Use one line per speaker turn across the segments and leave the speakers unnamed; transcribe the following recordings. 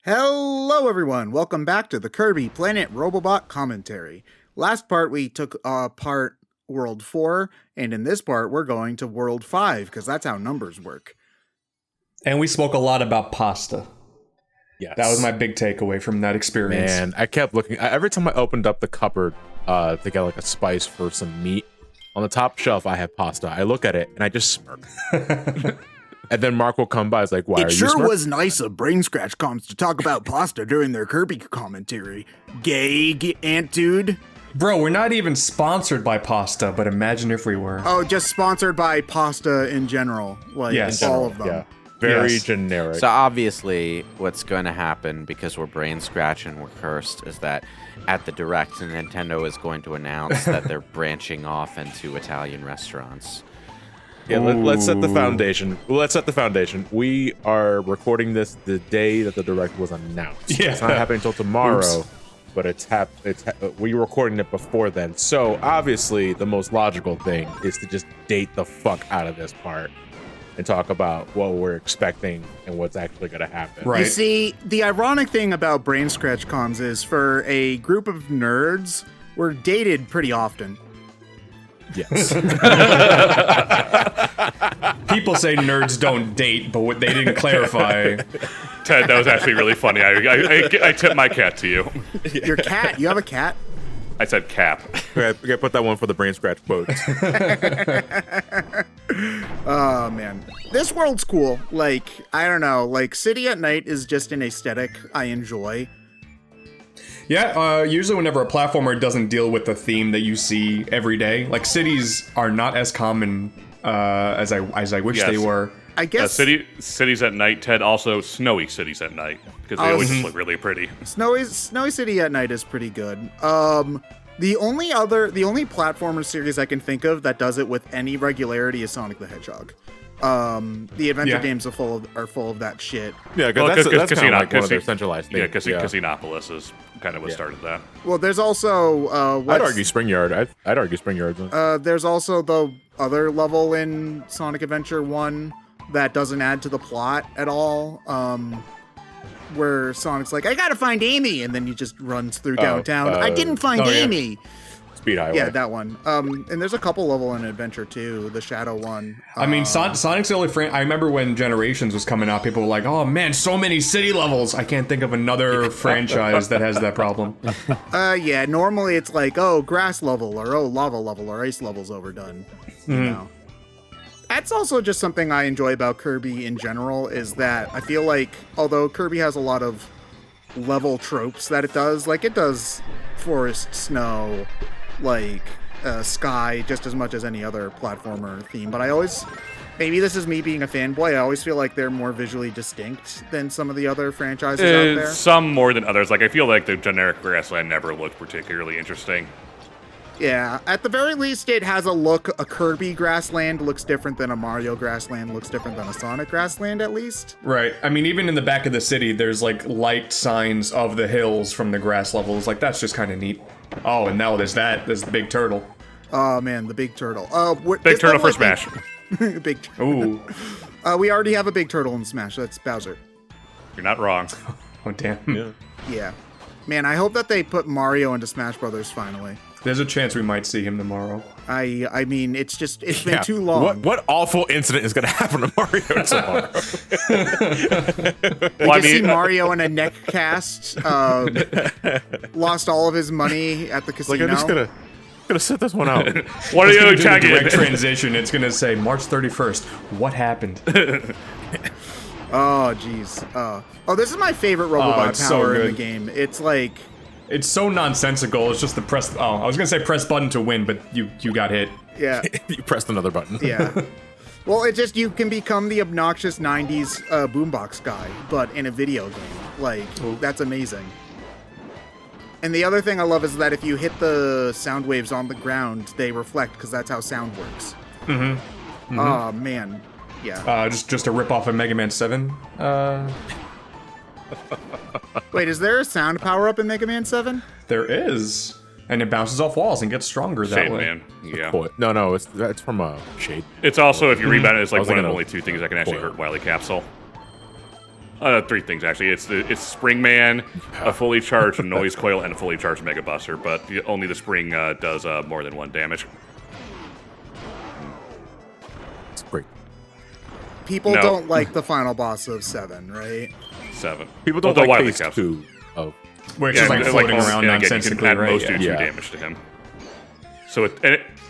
Hello everyone, welcome back to the Kirby Planet Robobot Commentary. Last part we took apart World 4, and in this part we're going to World 5, because that's how numbers work.
And we spoke a lot about pasta.
Yes.
That was my big takeaway from that experience.
Man, I kept looking. Every time I opened up the cupboard to get like a spice for some meat, on the top shelf I have pasta. I look at it and I just smirk. And then Mark will come by. It's like, why are you
sure
smirking?
was nice of BrainScratch comms to talk about pasta during their Kirby commentary. Gay ant dude.
Bro, we're not even sponsored by pasta, but imagine if we were.
Oh, just sponsored by pasta in general. Like,
Yes.
all of them.
Yeah. Very
Yes.
generic.
So obviously, what's going to happen, because we're BrainScratch and we're cursed, is that at the Direct, Nintendo is going to announce that they're branching off into Italian restaurants.
Yeah, let's set the foundation. Let's set the foundation. We are recording this the day that the Direct was announced.
Yeah.
It's not happening until tomorrow,
Oops.
but we're recording it before then. So obviously, the most logical thing is to just date the fuck out of this part and talk about what we're expecting and what's actually going to happen.
Right.
You see, the ironic thing about BrainScratch comms is for a group of nerds, we're dated pretty often.
Yes.
People say nerds don't date, but what they didn't clarify.
Ted, that was actually really funny. I tip my cat to you.
Your cat, you have a cat?
I said cap.
We gotta put that one for the brain scratch quote.
Oh, man. This world's cool. Like, I don't know. Like, City at Night is just an aesthetic I enjoy.
Yeah, usually whenever a platformer doesn't deal with the theme that you see every day, like cities are not as common as I wish they
Yes.
were.
I guess
Cities at night, Ted. Also, snowy cities at night because they always just look really pretty.
Snowy City at Night is pretty good. The only platformer series I can think of that does it with any regularity is Sonic the Hedgehog. The adventure games are full of that shit.
Yeah,
Well,
because that's kind of
Casino-
like one of their
Casi-
centralized
Yeah,
things.
Casinopolis is kind of what started that.
Well, there's also
I'd argue Spring Yard. I'd argue Spring Yard.
there's also the other level in Sonic Adventure 1 that doesn't add to the plot at all. Where Sonic's like, I gotta find Amy, and then he just runs through downtown. I didn't find
yeah.
Amy.
Speed Highway.
Yeah, that one. And there's a couple level in Adventure 2, the Shadow one.
I mean, Sonic's the only I remember when Generations was coming out, people were like, oh man, so many city levels. I can't think of another franchise that has that problem.
Yeah, normally it's like, oh, grass level, or oh, lava level, or ice level's overdone. You know. That's also just something I enjoy about Kirby in general, is that I feel like, although Kirby has a lot of level tropes that it does forest, snow, like sky, just as much as any other platformer theme. But I always, maybe this is me being a fanboy, I always feel like they're more visually distinct than some of the other franchises out there.
Some more than others. Like I feel like the generic grassland never looked particularly interesting.
Yeah, at the very least, it has a look. A Kirby grassland looks different than a Mario grassland, looks different than a Sonic grassland, at least.
Right. I mean, even in the back of the city, there's like light signs of the hills from the grass levels. Like, that's just kind of neat. Oh, and now there's the big turtle.
Oh, man, the big turtle.
Big turtle for Smash.
Big
Ooh.
We already have a big turtle in Smash. That's Bowser.
You're not wrong.
Oh, damn.
Yeah. Man, I hope that they put Mario into Smash Brothers finally.
There's a chance we might see him tomorrow.
I mean, it's been too long.
What awful incident is going to happen to Mario tomorrow?
We just see Mario in a neck cast, lost all of his money at the casino.
I'm just gonna sit this one out.
What are you
Direct
tagging?
transition. It's gonna say March 31st. What happened?
Oh, jeez. Oh, this is my favorite Robobot
it's so
power in
good.
the game. It's like...
It's so nonsensical. It's just the press. Oh, I was gonna say press button to win, but you got hit.
Yeah.
You pressed another button.
Yeah. Well, it just, you can become the obnoxious 90s boombox guy, but in a video game. Like, that's amazing. And the other thing I love is that if you hit the sound waves on the ground, they reflect, because that's how sound works. Oh, man. Yeah.
Just a rip off of Mega Man 7.
Wait, is there a sound power-up in Mega Man 7?
There is. And it bounces off walls and gets stronger that
Shade
way.
Man. Yeah.
Boy, no, it's from Shade.
It's also, if you rebound it, it's
I
like
was
one of
thinking
the
of
only two things that can actually
Boy.
hurt Wily Capsule. Three things actually. It's Springman, a fully charged Noise Coil, and a fully charged Mega Buster. But only the Spring does more than 1 damage.
It's great.
People don't like the final boss of 7, right?
7.
People don't like phase 2 of.
Where it's just like floating around nonsensically,
add
right?
most do 2 damage to him. So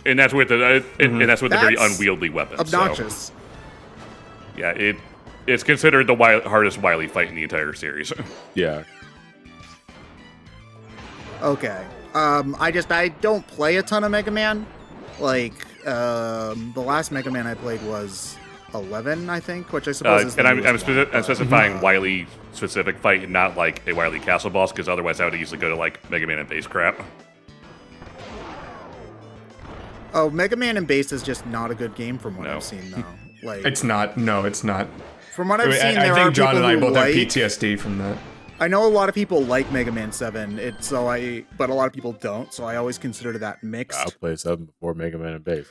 and that's with the and that's with a very unwieldy weapon.
Obnoxious.
So, yeah, it's considered the hardest Wily fight in the entire series.
Yeah.
Okay. I don't play a ton of Mega Man. Like, the last Mega Man I played was 11, I think, which I suppose is the
and I'm
newest one, but-
specifying Wily specific fight and not like a Wily Castle boss, because otherwise I would easily go to like Mega Man and base crap.
Oh, Mega Man and Base is just not a good game from what
No.
I've seen, though. Like,
It's not. No, it's not.
from what I've seen,
I
there are
think John
people
and I
who
both have
like.
PTSD from that.
I know a lot of people like Mega Man 7, but a lot of people don't. So I always consider that mixed.
I'll play 7 before Mega Man and Base.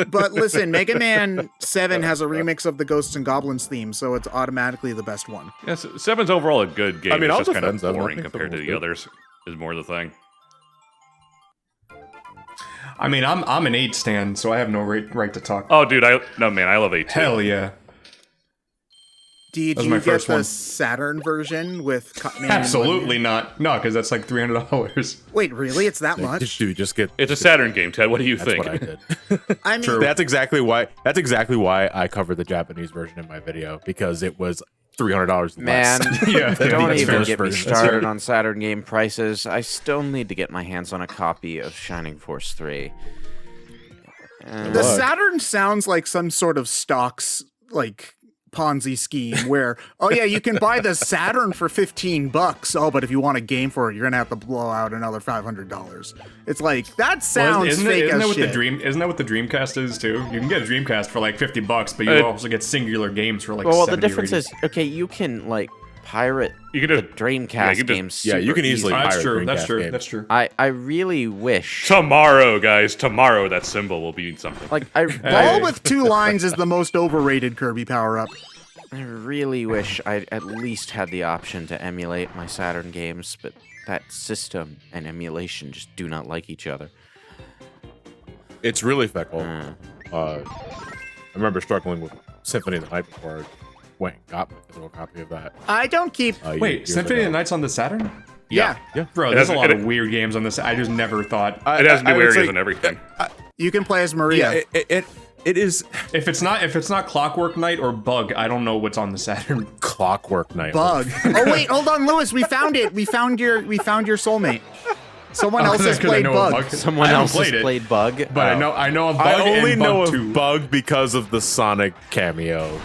But listen, Mega Man 7 has a remix of the Ghosts and Goblins theme, so it's automatically the best one.
Yes, 7's overall a good game.
I mean,
it's
I'll
just kind of
defend 7. I
boring
think
compared to
7 was
the
good.
others. Is more the thing.
I mean, I'm an 8 stan, so I have no right to talk.
Oh, dude, I love 8 too.
Hell yeah.
Did
was
you
my
get
first
the
one.
Saturn version with Cutman?
Absolutely not. No, because that's like $300.
Wait, really? It's that much?
Dude, just get.
It's a Saturn game, Ted. What do you
That's
think?
what I did.
I mean,
True.
That's exactly why I covered the Japanese version in my video, because it was $300
Man,
less.
Yeah,
don't
that's
even
fair.
get me
That's
started
right.
on Saturn game prices. I still need to get my hands on a copy of Shining Force 3.
the
Look.
Saturn sounds like some sort of stocks, like Ponzi scheme where, oh yeah, you can buy the Saturn for $15. Oh, but if you want a game for it, you're gonna have to blow out another $500. It's like that sounds
Isn't
fake
that
as
what
shit.
isn't that what the Dreamcast is too? You can get a Dreamcast for like $50, but you also get singular games for like
Well, the
70 or
difference
80.
is, okay, you can, like, pirate
You can
the
just-
Dreamcast
yeah, you can just-
games
Yeah, you
super
can easily
easily.
That's
pirate
true. That's
Dreamcast
true.
games.
That's true.
I really wish...
Tomorrow, guys. Tomorrow, that symbol will be something.
Like, I
Ball with 2 lines is the most overrated Kirby power-up.
really wish I at least had the option to emulate my Saturn games, but that system and emulation just do not like each other.
It's really fickle.
Uh,
I remember struggling with Symphony of the Night before I went and got my physical copy of that.
I don't keep.
Wait,
years
Symphony of
ago.
the Night's on the Saturn?
Yeah.
Bro,
It
there's
has-
a lot
it-
of weird games on this. I just never thought.
it has new
I would
areas
say-
and everything.
You can play as Maria.
Yeah, it is
If it's not Clockwork Knight or Bug, I don't know what's on the Saturn.
Clockwork Night.
Bug. Oh wait, hold on, Lewis. We found it. We found your soulmate. Someone else has
'Cause I
played
know
Bug.
Bug.
someone
I haven't
else has
played it,
played Bug.
But I know of Bug
I only
and
know
Bug
of
2.
Bug because of the Sonic cameo.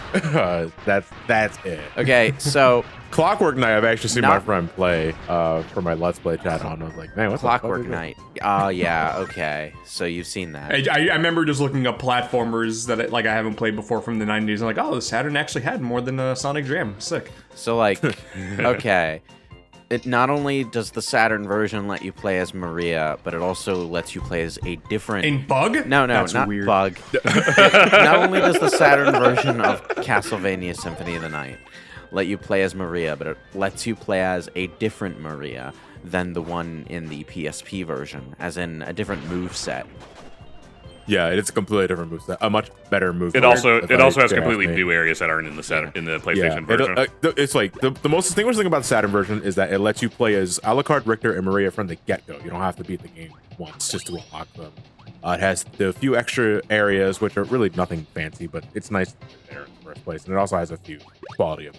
That's it.
Okay, so
Clockwork Knight, I've actually seen my
Not-
friend play for my Let's Play chat on. I was like, man, what's
Clockwork Knight. Oh, yeah, okay. So you've seen that.
I remember just looking up platformers that I haven't played before from the 90s. I'm like, oh, the Saturn actually had more than a Sonic Jam. Sick.
So, like, okay. It not only does the Saturn version let you play as Maria, but it also lets you play as a different...
In Bug?
No,
That's
not
weird.
Bug. Not only does the Saturn version of Castlevania Symphony of the Night let you play as Maria, but it lets you play as a different Maria than the one in the PSP version, as in a different move set.
Yeah, it's a completely different move set. A much better move.
It
set,
also
if
it
I
also has
could ask
completely
me.
new areas that aren't in the Saturn in the PlayStation
Yeah,
version.
it's like the most distinguished thing about the Saturn version is that it lets you play as Alucard, Richter, and Maria from the get-go. You don't have to beat the game once just to unlock them. It has the few extra areas, which are really nothing fancy, but it's nice there in the first place. And it also has a few quality of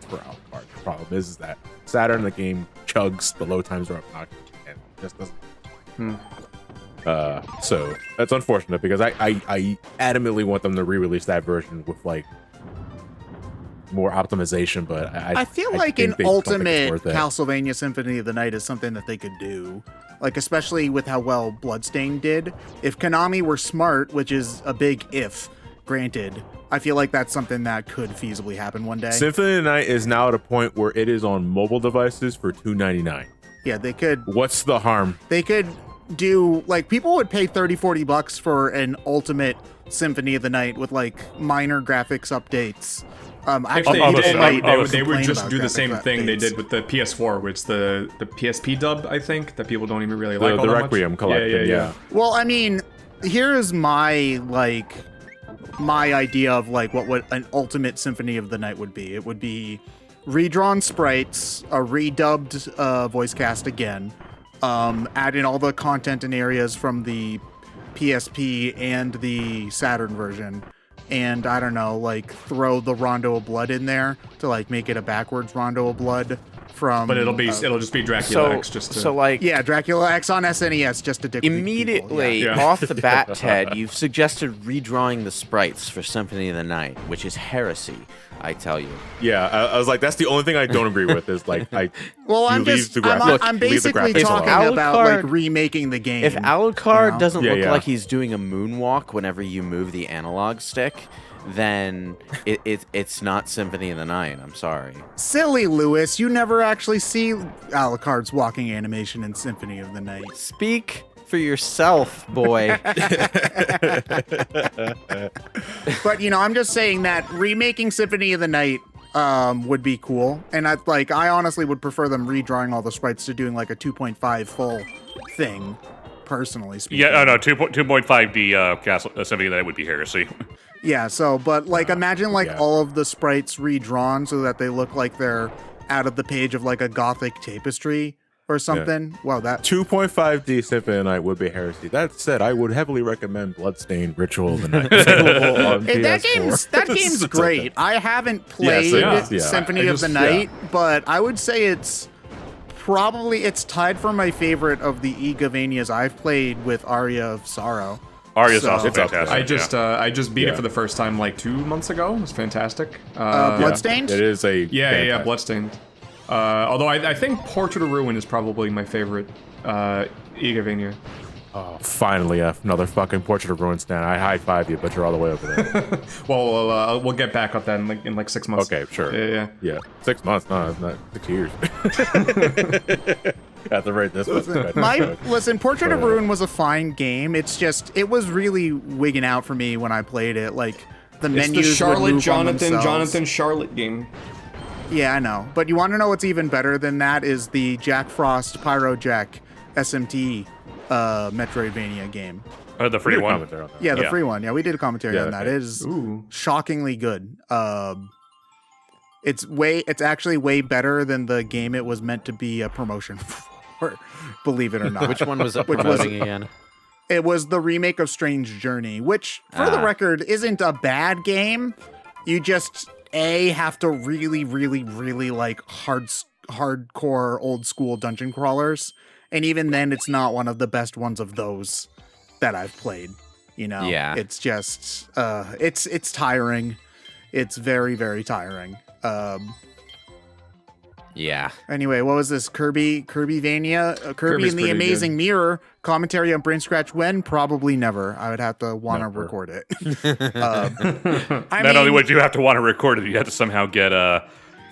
for Alucard. The problem is that Saturn, the game chugs, the load times are obnoxious, and it just doesn't. So that's unfortunate because I adamantly want them to re-release that version with like more optimization, but
I feel like
think
an
they don't think it's
ultimate
worth it.
Castlevania Symphony of the Night is something that they could do. Like, especially with how well Bloodstained did. If Konami were smart, which is a big if, granted, I feel like that's something that could feasibly happen one day.
Symphony of the Night is now at a point where it is on mobile devices for $2.99.
Yeah, they could
What's the harm?
do, like, people would pay $30-$40 for an ultimate Symphony of the Night with, like, minor graphics updates.
If
Actually,
they
people
did,
might
they would
complain
just
about
do the
graphics
same thing they
updates.
did with the PS4, which the PSP dub, I think, that people don't even really
The,
like all
the
that much.
Requiem collection, yeah.
Well, I mean, here is my idea of like what an ultimate Symphony of the Night would be. It would be redrawn sprites, a redubbed voice cast again, add in all the content and areas from the PSP and the Saturn version, and I don't know, like throw the Rondo of Blood in there to like make it a backwards Rondo of Blood from.
But it'll just be Dracula X just to.
So like
yeah, Dracula X on SNES just to dick people,
immediately
Yeah.
off the bat, Ted, you've suggested redrawing the sprites for Symphony of the Night, which is heresy, I tell you.
Yeah, I was like, that's the only thing I don't agree with is like
Well,
you
I'm
leave
just
the graphics-
I'm
leave the
basically
graphics
talking
alone.
about
Alucard-
like remaking the game.
If Alucard
you know?
doesn't
Yeah,
look
yeah.
like he's doing a moonwalk whenever you move the analog stick, then it's not Symphony of the Night. I'm sorry.
Silly Lewis, you never actually see Alucard's walking animation in Symphony of the Night.
Speak for yourself, boy.
But I'm just saying that remaking Symphony of the Night would be cool, and I honestly would prefer them redrawing all the sprites to doing like a 2.5 full thing. Personally speaking.
Yeah, no, 2.5D Castle Symphony of the Night would be heresy.
Yeah, so, but, imagine,
yeah.
all of the sprites redrawn so that they look like they're out of the page of, like, a gothic tapestry or something. Wow, that...
2.5D Symphony of the Night would be heresy. That said, I would heavily recommend Bloodstained Ritual of the Night. Available on
Hey,
PS4.
that game's great. I haven't played
Yes, yeah.
Symphony
I
of
just-
the Night, but I would say it's tied for my favorite of the Igavanias I've played with Aria of Sorrow.
Aria's
So-
also
It's up there.
fantastic.
I just beat
Yeah.
it for the first time like 2 months ago. It was fantastic.
Bloodstained?
It is a
Yeah,
fantastic-
Bloodstained. Although I think Portrait of Ruin is probably my favorite Igavania.
Oh, finally, another fucking Portrait of Ruin stand. I high five you, but you're all the way over there.
Well, we'll get back up that in like 6 months.
Okay, sure.
Yeah.
Yeah, 6 months. No, it's not 6 years. At the rate this was.
Listen, Portrait of Ruin was a fine game. It's just, it was really wigging out for me when I played it. Like, the
It's
menus
the
would
Charlotte
move on
Jonathan
themselves.
Charlotte game.
Yeah, I know. But you want to know what's even better than that is the Jack Frost Pyro Jack SMT Metroidvania game.
The free one.
Commentary on that.
Yeah, the
Yeah.
free one. Yeah, we did a commentary
Yeah,
on that.
okay.
It is
Ooh.
shockingly good. It's actually way better than the game it was meant to be a promotion for, believe it or not.
Which one was it
Which was-
promoting again?
It was the remake of Strange Journey, which, for the
Ah.
record, isn't a bad game. You just, have to really, really, really like hardcore old school dungeon crawlers. And even then, it's not one of the best ones of those that I've played.
Yeah.
It's just, it's tiring. It's very, very tiring.
Yeah.
Anyway, what was this? Kirbyvania? Kirby
Kirby's
and the
pretty
Amazing Mirror. Commentary on BrainScratch when? Probably never. I would have to want to
Never.
record it.
Not only would you have to want to record it, you have to somehow get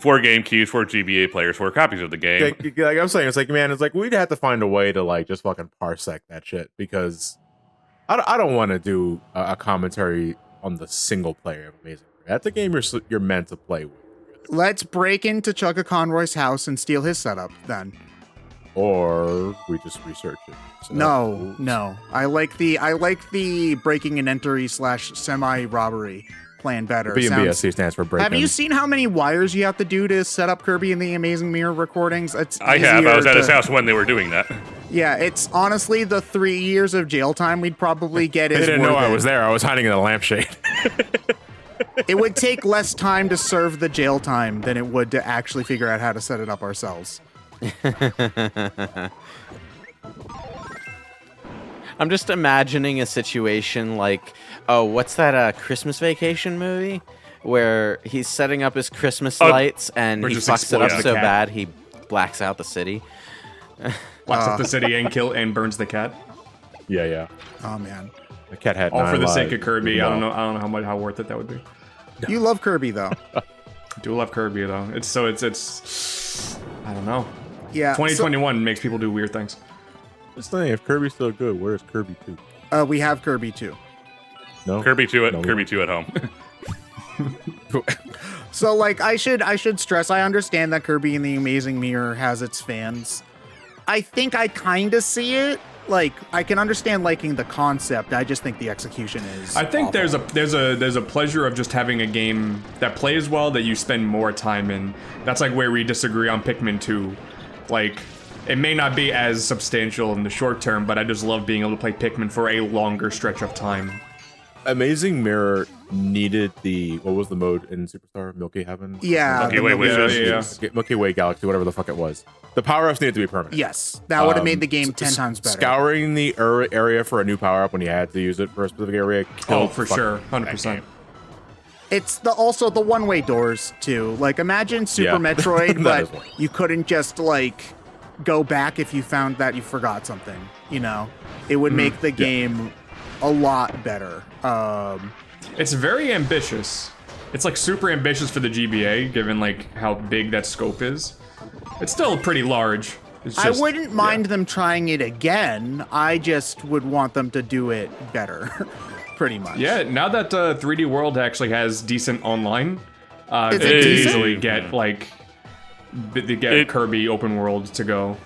4 game keys, 4 GBA players, 4 copies of the game.
Like I'm saying, it's like, man, it's like we'd have to find a way to like just fucking parsec that shit because I don't want to do a commentary on the single player of Amazing. That's a game you're meant to play with,
Let's break into Chugga Conroy's house and steal his setup then.
or we just research it. So,
No. I like the breaking and entry / semi robbery plan better.
BMBSC stands for break.
Have you seen how many wires you have to do to set up Kirby and the Amazing Mirror recordings? It's
I have. I
easier
was at his
to-
house when they were doing that.
Yeah, it's honestly the 3 years of jail time we'd probably get
They
is
didn't know
worth
I
it.
was there. I was hiding in a lampshade.
It would take less time to serve the jail time than it would to actually figure out how to set it up ourselves.
I'm just imagining a situation like, what's that Christmas Vacation movie? Where he's setting up his Christmas lights and
or
he
just
fucks it up
explodes the
so
cat.
bad he blacks out the city.
Blocks up the city and burns the cat.
yeah.
Oh man,
The cat had
All
9
for the sake
lives.
of Kirby.
You
I don't know how worth it that would be.
you love Kirby though.
I do love Kirby though. It's I don't know.
Yeah,
2021 makes people do weird things.
This thing, if Kirby's still good, where's Kirby 2?
So, we have Kirby too.
No,
Kirby 2
No.
Kirby 2 at home.
So like I should stress, I understand that Kirby and the Amazing Mirror has its fans. I think I kind of see it. Like I can understand liking the concept. I just think the execution is.
I think
awful.
there's a pleasure of just having a game that plays well that you spend more time in. That's like where we disagree on Pikmin 2. Like it may not be as substantial in the short term, but I just love being able to play Pikmin for a longer stretch of time.
Amazing Mirror needed what was the mode in Superstar? Milky Heaven?
Yeah.
Milky Way Wishes.
Milky Way Galaxy, whatever the fuck it was. The power-ups needed to be permanent.
Yes, that would have made the game 10 times better.
Scouring the area for a new power-up when you had to use it for a specific area.
Oh, for sure. 100%.
It's also the one-way doors too. Like imagine Super Metroid,
That
but
is
you couldn't just like go back if you found that you forgot something. You know, it would make the game a lot better.
It's very ambitious. It's like super ambitious for the GBA, given like how big that scope is. It's still pretty large. It's just,
I wouldn't mind them trying it again. I just would want them to do it better, pretty much.
Yeah, now that 3D World actually has decent online,
Is
they
it
could
decent?
easily get like Kirby open world to go.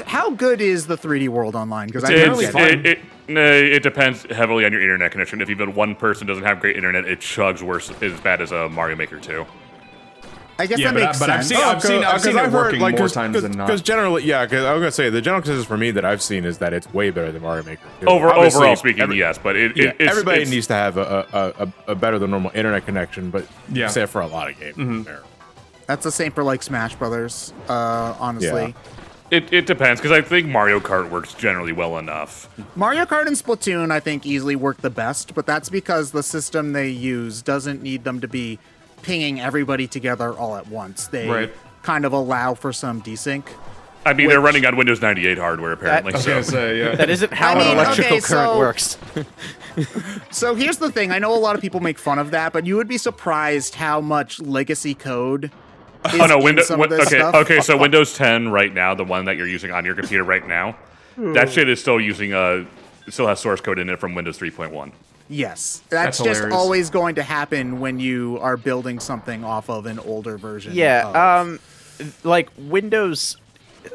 How good is the 3D World online? Because I don't get it.
It depends heavily on your internet connection. If even one person doesn't have great internet, it chugs worse as bad as Mario Maker 2.
I guess
Yeah,
that makes
but I've
sense.
seen it working more times than not.
Because generally, because I was gonna say the general consensus for me that I've seen is that it's way better than Mario Maker. 2.
Overall
Obviously,
speaking, yes, but
everybody needs to have a better than normal internet connection. But
Yeah.
say it for a lot of games. There.
That's the same for like Smash Brothers, honestly.
It depends, because I think Mario Kart works generally well enough.
Mario Kart and Splatoon, I think, easily work the best, but that's because the system they use doesn't need them to be pinging everybody together all at once. They kind of allow for some desync.
I mean, they're running on Windows 98 hardware, apparently.
I was gonna say, yeah.
That isn't how an electrical current works.
So here's the thing. I know a lot of people make fun of that, but you would be surprised how much legacy code is
Oh no,
in some of this stuff.
okay. So Windows 10 right now, the one that you're using on your computer right now, that shit is still using still has source code in it from Windows 3.1.
Yes, that's
hilarious.
just always going to happen when you are building something off of an older version.
Yeah, like Windows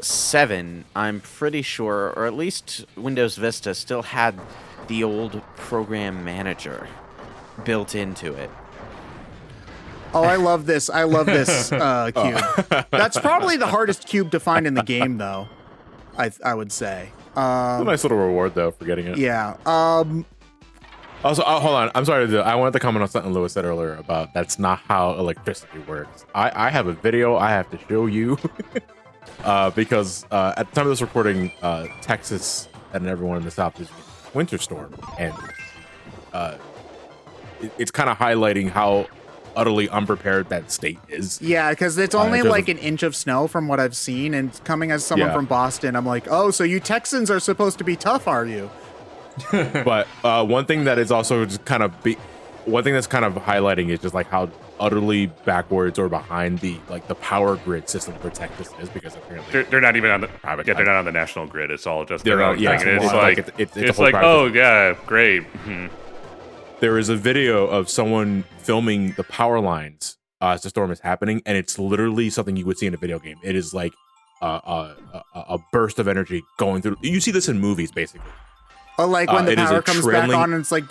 7, I'm pretty sure, or at least Windows Vista still had the old program manager built into it.
Oh, I love this. I love this cube. That's probably the hardest cube to find in the game, though. I would say.
It's a nice little reward though for getting it.
Yeah.
Also, hold on. I'm sorry. I wanted to comment on something Lewis said earlier about that's not how electricity works. I have a video I have to show you because at the time of this recording, Texas and everyone in the South is winter storm, and it's kind of highlighting how utterly unprepared that state is.
Yeah, because it's only like an inch of snow from what I've seen, and coming as someone from Boston, I'm like, oh, so you Texans are supposed to be tough, are you?
But one thing that is also just kind of one thing that's kind of highlighting is just like how utterly backwards or behind the power grid system for Texas is, because apparently
They're not even on the they're not on the national grid. It's all just
They're
their
not-
own
yeah,
thing. And
it's
it's
a
it's
whole
like
private
oh
system.
yeah, great. Mhm.
There is a video of someone filming the power lines as the storm is happening, and it's literally something you would see in a video game. It is like a burst of energy going through. You see this in movies, basically.
Or like when the
it is
power
a
comes back
trailing-
on, and it's like.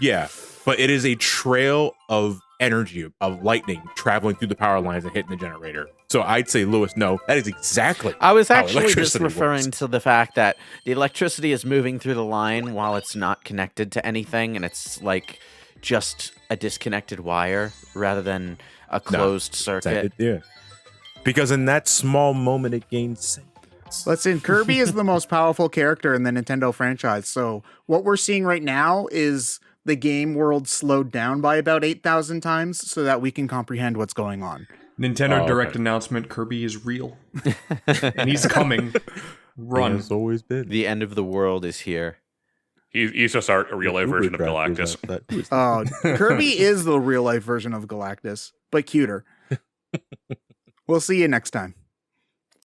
Yeah, but it is a trail of energy, of lightning traveling through the power lines and hitting the generator. So I'd say, Lewis, no, that is exactly
I was
how
actually just
electricity
referring
works.
to the fact that the electricity is moving through the line while it's not connected to anything, and it's like just a disconnected wire rather than a closed circuit.
Yeah, because in that small moment, it gains sense.
Listen, Kirby is the most powerful character in the Nintendo franchise. So what we're seeing right now is the game world slowed down by about 8,000 times so that we can comprehend what's going on.
Nintendo Direct announcement: Kirby is real, and he's coming. Run.
It's always been.
The end of the world is here.
He's just a real life version of Galactus.
Kirby is the real life version of Galactus, but cuter. We'll see you next time.